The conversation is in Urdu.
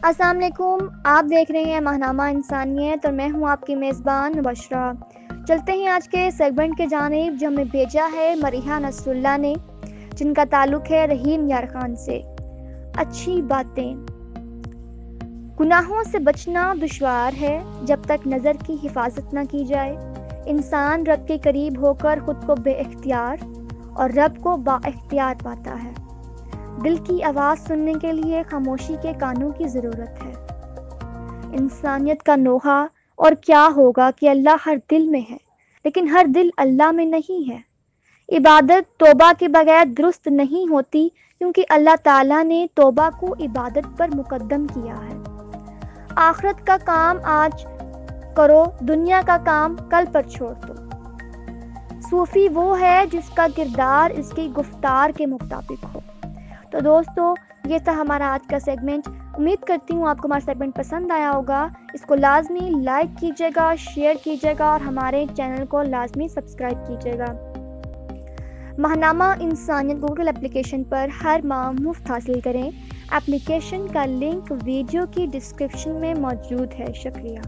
السلام علیکم، آپ دیکھ رہے ہیں ماہنامہ انسانیت اور میں ہوں آپ کی میزبان مبشرہ۔ چلتے ہیں آج کے سیگمنٹ کے جانب جو ہمیں بھیجا ہے مریحہ نصر اللہ نے، جن کا تعلق ہے رحیم یار خان سے۔ اچھی باتیں۔ گناہوں سے بچنا دشوار ہے جب تک نظر کی حفاظت نہ کی جائے۔ انسان رب کے قریب ہو کر خود کو بے اختیار اور رب کو با اختیار پاتا ہے۔ دل کی آواز سننے کے لیے خاموشی کے کانوں کی ضرورت ہے۔ انسانیت کا نوحہ اور کیا ہوگا کہ اللہ ہر دل میں ہے، لیکن ہر دل اللہ میں نہیں ہے۔ عبادت توبہ کے بغیر درست نہیں ہوتی، کیونکہ اللہ تعالیٰ نے توبہ کو عبادت پر مقدم کیا ہے۔ آخرت کا کام آج کرو، دنیا کا کام کل پر چھوڑ دو۔ صوفی وہ ہے جس کا کردار اس کی گفتار کے مطابق ہو۔ تو دوستو، یہ تھا ہمارا آج کا سیگمنٹ۔ امید کرتی ہوں آپ کو ہمارا سیگمنٹ پسند آیا ہوگا۔ اس کو لازمی لائک کیجیے گا، شیئر کیجیے گا اور ہمارے چینل کو لازمی سبسکرائب کیجیے گا۔ ماہنامہ انسانیت گوگل اپلیکیشن پر ہر ماہ مفت حاصل کریں۔ اپلیکیشن کا لنک ویڈیو کی ڈسکرپشن میں موجود ہے۔ شکریہ۔